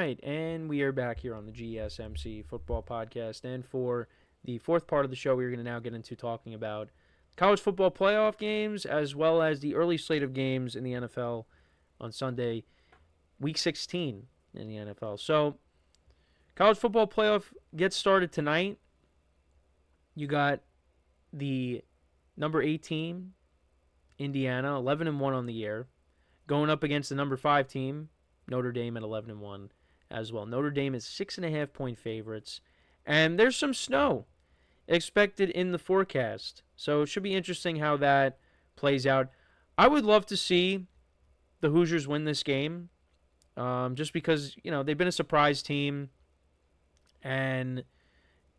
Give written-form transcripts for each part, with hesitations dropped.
right, and we are back here on the GSMC Football Podcast. And for the fourth part of the show, we're going to now get into talking about college football playoff games as well as the early slate of games in the NFL on Sunday, Week 16 in the NFL. So, college football playoff gets started tonight. You got the number 8 team, Indiana, 11-1 on the year, going up against the number 5 team, Notre Dame, at 11-1 as well. Notre Dame is 6.5-point favorites, and there's some snow expected in the forecast. So it should be interesting how that plays out. I would love to see the Hoosiers win this game, just because, they've been a surprise team, and,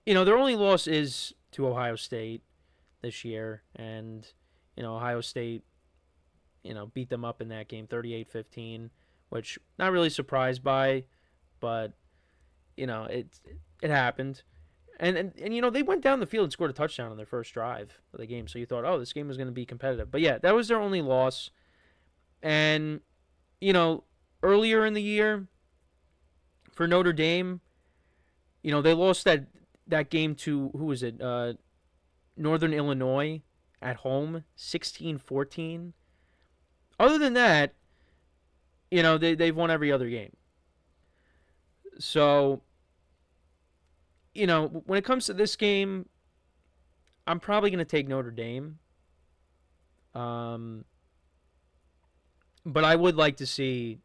their only loss is to Ohio State this year, and, Ohio State, beat them up in that game 38-15, which not really surprised by, but, it happened. And they went down the field and scored a touchdown on their first drive of the game, so you thought, oh, this game was going to be competitive. But yeah, that was their only loss. And, earlier in the year for Notre Dame, they lost that game to, who was it, Northern Illinois at home, 16-14. Other than that, they've won every other game. So, when it comes to this game, I'm probably going to take Notre Dame. But I would like to see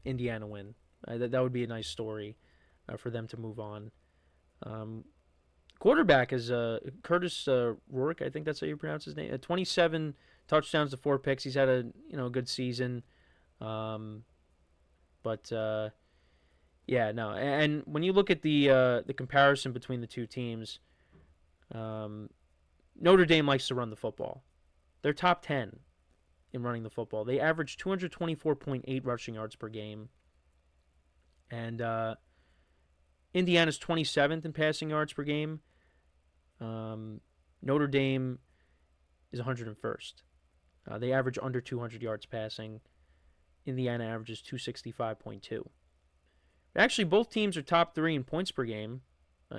Indiana win. That would be a nice story for them to move on. Quarterback is Curtis Rourke. I think that's how you pronounce his name. 27 touchdowns to 4 picks. He's had a good season. Yeah, no. And when you look at the comparison between the two teams, Notre Dame likes to run the football. They're top 10 in running the football. They average 224.8 rushing yards per game. And Indiana's 27th in passing yards per game. Notre Dame is 101st. They average under 200 yards passing. Indiana averages 265.2. Actually, both teams are top 3 in points per game.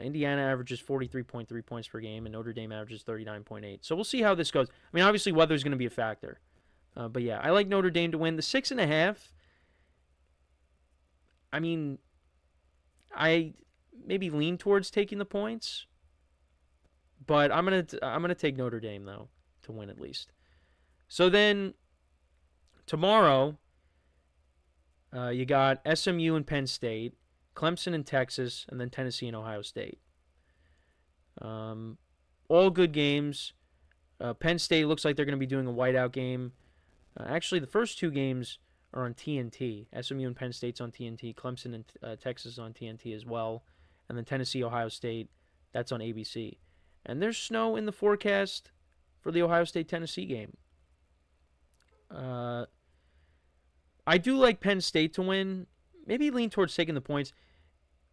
Indiana averages 43.3 points per game, and Notre Dame averages 39.8. So we'll see how this goes. I mean, obviously, weather is going to be a factor. But yeah, I like Notre Dame to win. The 6.5, I mean, I maybe lean towards taking the points, but I'm gonna take Notre Dame though to win at least. So then tomorrow, you got SMU and Penn State, Clemson and Texas, and then Tennessee and Ohio State. All good games. Penn State looks like they're going to be doing a whiteout game. Actually, the first 2 games are on TNT. SMU and Penn State's on TNT. Clemson and Texas on TNT as well. And then Tennessee, Ohio State, that's on ABC. And there's snow in the forecast for the Ohio State-Tennessee game. I do like Penn State to win. Maybe lean towards taking the points.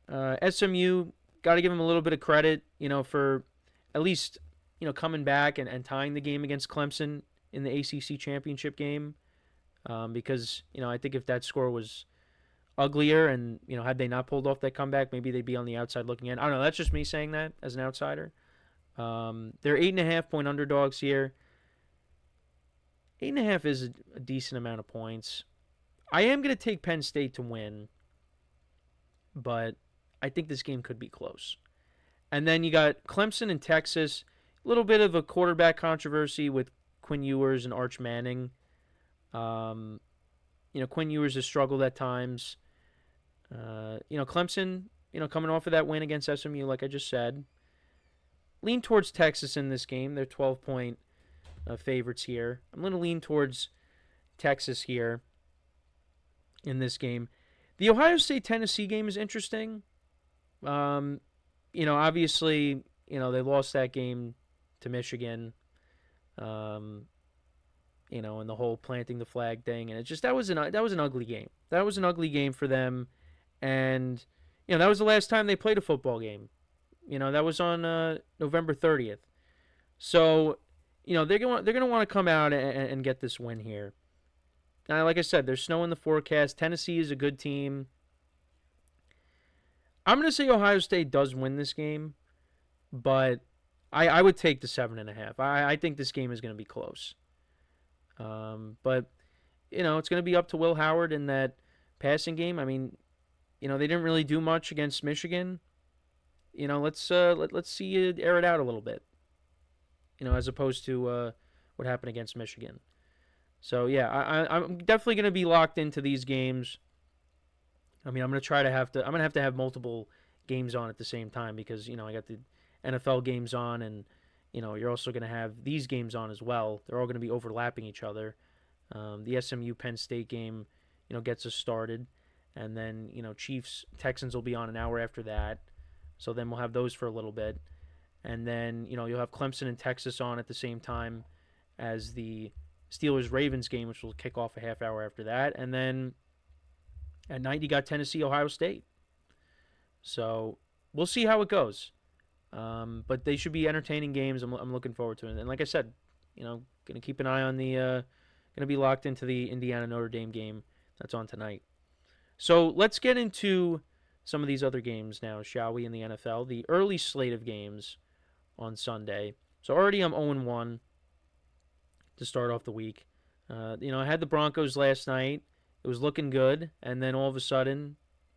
SMU, got to give them a little bit of credit, for at least, coming back and tying the game against Clemson in the ACC championship game. Because, I think if that score was uglier and, had they not pulled off that comeback, maybe they'd be on the outside looking in. I don't know. That's just me saying that as an outsider. They're 8.5-point underdogs here. 8.5 is a decent amount of points. I am going to take Penn State to win, but I think this game could be close. And then you got Clemson and Texas. A little bit of a quarterback controversy with Quinn Ewers and Arch Manning. Quinn Ewers has struggled at times. Clemson, coming off of that win against SMU, like I just said. Lean towards Texas in this game. They're 12-point favorites here. I'm going to lean towards Texas here in this game. The Ohio State-Tennessee game is interesting. Obviously, they lost that game to Michigan. And the whole planting the flag thing, and that was an ugly game. That was an ugly game for them, and that was the last time they played a football game. That was on November 30th. So, they're gonna want to come out and get this win here. Now, like I said, there's snow in the forecast. Tennessee is a good team. I'm going to say Ohio State does win this game, but I would take the 7.5. I think this game is going to be close. But it's going to be up to Will Howard in that passing game. I mean, they didn't really do much against Michigan. Let's see you air it out a little bit. As opposed to what happened against Michigan. So yeah, I'm definitely going to be locked into these games. I mean, I'm going to have to have multiple games on at the same time because I got the NFL games on, and you're also going to have these games on as well. They're all going to be overlapping each other. The SMU Penn State game, gets us started, and then Chiefs Texans will be on an hour after that. So then we'll have those for a little bit, and then you'll have Clemson and Texas on at the same time as the Steelers Ravens game, which will kick off a half hour after that, and then at night you got Tennessee Ohio State. So we'll see how it goes. But they should be entertaining games. I'm looking forward to it. And like I said, going to keep an eye on the going to be locked into the Indiana Notre Dame game that's on tonight. So let's get into some of these other games now, shall we? In the NFL, the early slate of games on Sunday. So already I'm 0-1 to start off the week. I had the Broncos last night. It was looking good, and then all of a sudden,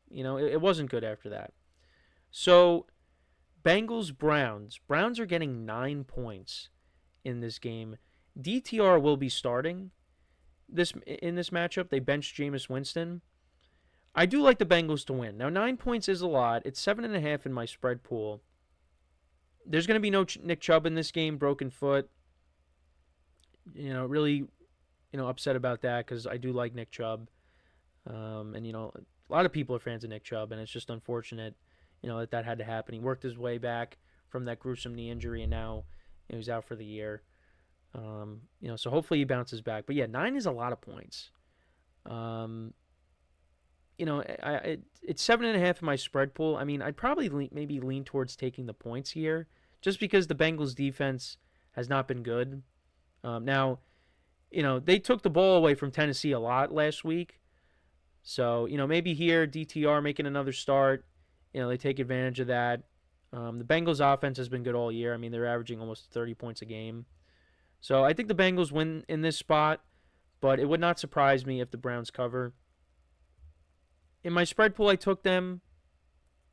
it wasn't good after that. So Bengals Browns. Browns are getting 9 points in this game. DTR will be starting in this matchup. They benched Jameis Winston. I do like the Bengals to win. Now 9 points is a lot. It's 7.5 in my spread pool. There's going to be no Nick Chubb in this game. Broken foot. Really, upset about that because I do like Nick Chubb. And a lot of people are fans of Nick Chubb, and it's just unfortunate, that had to happen. He worked his way back from that gruesome knee injury, and now he's out for the year. So hopefully he bounces back. But yeah, 9 is a lot of points. It's 7.5 in my spread pool. I mean, I'd probably maybe lean towards taking the points here, just because the Bengals defense has not been good. Now, they took the ball away from Tennessee a lot last week. So, maybe here, DTR making another start, they take advantage of that. The Bengals offense has been good all year. I mean, they're averaging almost 30 points a game. So I think the Bengals win in this spot, but it would not surprise me if the Browns cover. In my spread pool, I took them,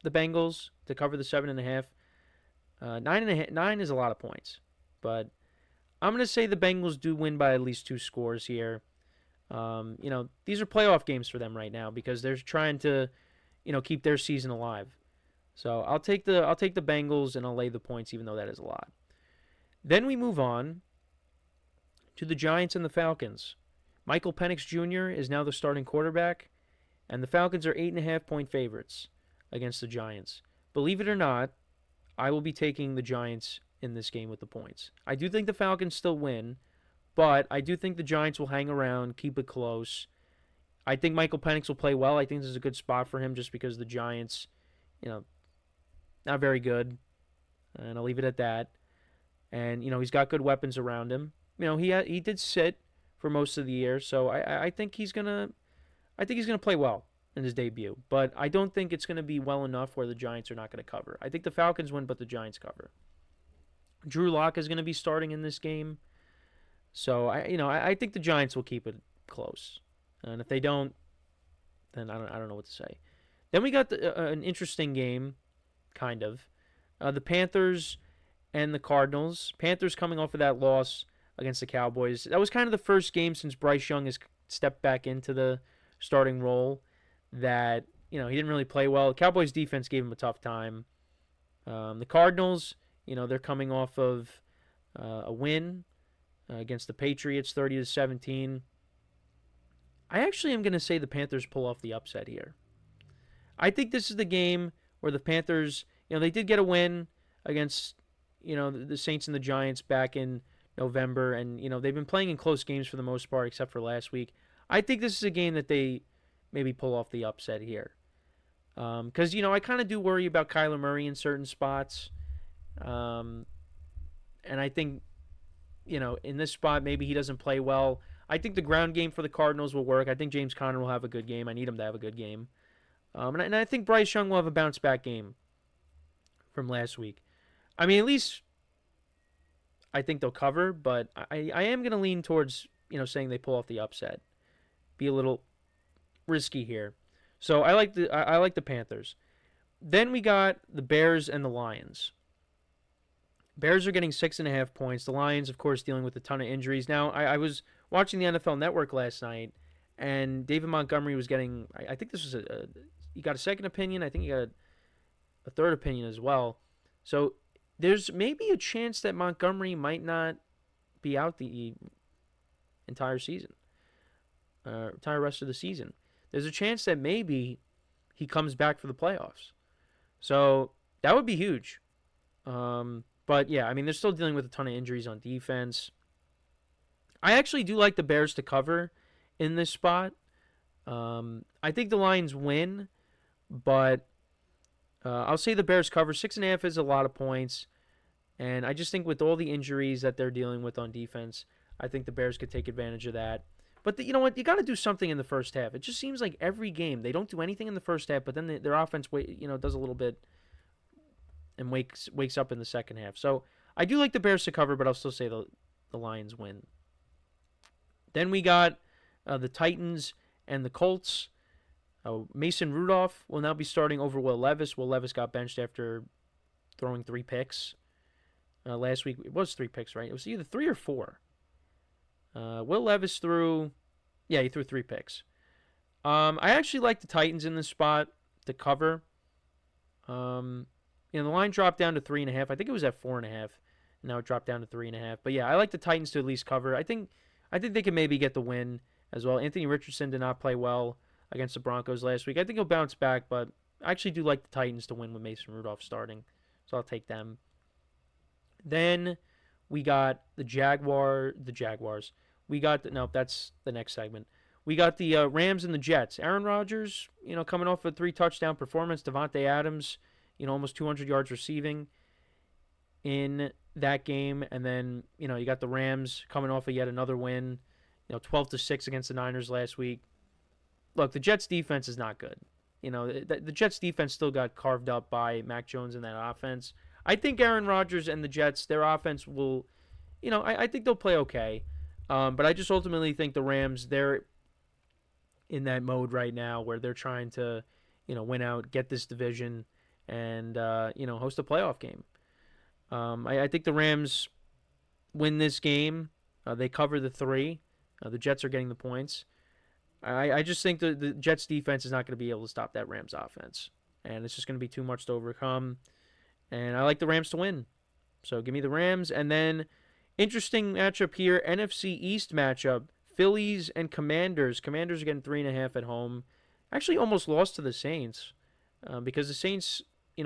the Bengals, to cover the 7.5. 9 is a lot of points, but I'm going to say the Bengals do win by at least 2 scores here. These are playoff games for them right now because they're trying to, keep their season alive. So I'll take the Bengals and I'll lay the points, even though that is a lot. Then we move on to the Giants and the Falcons. Michael Penix Jr. is now the starting quarterback, and the Falcons are 8.5-point favorites against the Giants. Believe it or not, I will be taking the Giants in this game with the points. I do think the Falcons still win, but I do think the Giants will hang around, keep it close. I think Michael Penix will play well. I think this is a good spot for him just because the Giants, not very good. And I'll leave it at that. And, he's got good weapons around him. He did sit for most of the year, so I think he's gonna play well in his debut. But I don't think it's gonna be well enough where the Giants are not gonna cover. I think the Falcons win, but the Giants cover. Drew Lock is gonna be starting in this game. So I think the Giants will keep it close, and if they don't, then I don't know what to say. Then we got an interesting game, kind of, the Panthers and the Cardinals. Panthers coming off of that loss against the Cowboys. That was kind of the first game since Bryce Young has stepped back into the starting role that he didn't really play well. The Cowboys defense gave him a tough time. The Cardinals, they're coming off of a win against the Patriots, 30-17. I actually am going to say the Panthers pull off the upset here. I think this is the game where the Panthers, they did get a win against, the Saints and the Giants back in November, and, they've been playing in close games for the most part, except for last week. I think this is a game that they maybe pull off the upset here. Because, I kind of do worry about Kyler Murray in certain spots. And I think, in this spot, maybe he doesn't play well. I think the ground game for the Cardinals will work. I think James Conner will have a good game. I need him to have a good game. And I think Bryce Young will have a bounce back game from last week. I mean, at least I think they'll cover, but I am going to lean towards saying they pull off the upset. Be a little risky here. So I like the Panthers. Then we got the Bears and the Lions. Bears are getting 6.5 points. The Lions, of course, dealing with a ton of injuries. Now, I was watching the NFL Network last night, and David Montgomery was getting. I think this was he got a second opinion. I think he got a third opinion as well. So there's maybe a chance that Montgomery might not be out the entire season, entire rest of the season. There's a chance that maybe he comes back for the playoffs. So that would be huge. But yeah, I mean, they're still dealing with a ton of injuries on defense. I actually do like the Bears to cover in this spot. I think the Lions win, but I'll say the Bears cover. 6.5 is a lot of points. And I just think with all the injuries that they're dealing with on defense, I think the Bears could take advantage of that. But you know what? You got to do something in the first half. It just seems like every game they don't do anything in the first half, but then their offense, does a little bit and wakes up in the second half. So I do like the Bears to cover, but I'll still say the Lions win. Then we got the Titans and the Colts. Mason Rudolph will now be starting over Will Levis. Will Levis got benched after throwing 3 picks. Last week it was 3 picks, right? It was either 3 or 4. Will Levis he threw 3 picks. I actually like the Titans in this spot to cover. The line dropped down to 3.5. I think it was at 4.5. Now it dropped down to 3.5. But yeah, I like the Titans to at least cover. I think they can maybe get the win as well. Anthony Richardson did not play well against the Broncos last week. I think he'll bounce back, but I actually do like the Titans to win with Mason Rudolph starting. So I'll take them. Then we got the Jaguars. That's the next segment. We got the Rams and the Jets. Aaron Rodgers, coming off a 3-touchdown performance. Devontae Adams, almost 200 yards receiving in that game. And then, you got the Rams coming off of yet another win, 12-6 against the Niners last week. Look, the Jets defense is not good. The Jets defense still got carved up by Mac Jones in that offense. I think Aaron Rodgers and the Jets, their offense will, I think they'll play okay. But I just ultimately think the Rams, they're in that mode right now where they're trying to, win out, get this division, and, host a playoff game. I think the Rams win this game. They cover the 3. The Jets are getting the points. I just think the Jets defense is not going to be able to stop that Rams offense. And it's just going to be too much to overcome. And I like the Rams to win. So give me the Rams. And then, interesting matchup here, NFC East matchup. Phillies and Commanders. Commanders are getting 3.5 at home. Actually almost lost to the Saints. Because the Saints,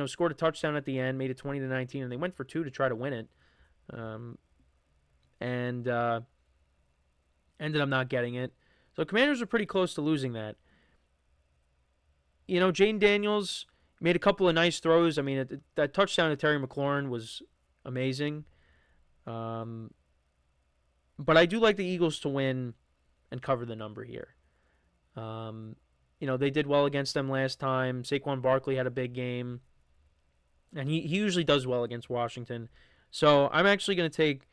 scored a touchdown at the end, made it 20-19, and they went for 2 to try to win it. And ended up not getting it. So Commanders are pretty close to losing that. Jane Daniels made a couple of nice throws. I mean, that touchdown to Terry McLaurin was amazing. But I do like the Eagles to win and cover the number here. They did well against them last time. Saquon Barkley had a big game. And he usually does well against Washington. So I'm actually going to take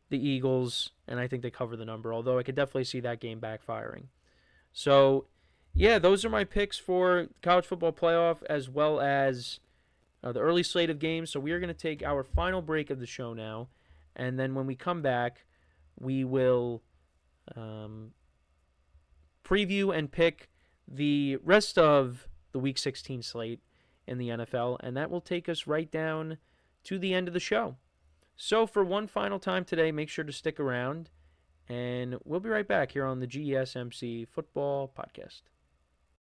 the Eagles, and I think they cover the number, although I could definitely see that game backfiring. So, yeah, those are my picks for college football playoff as well as the early slate of games. So we are going to take our final break of the show now, and then when we come back, we will preview and pick the rest of the Week 16 slate in the NFL, and that will take us right down to the end of the show. So for one final time today, make sure to stick around, and we'll be right back here on the GSMC Football Podcast.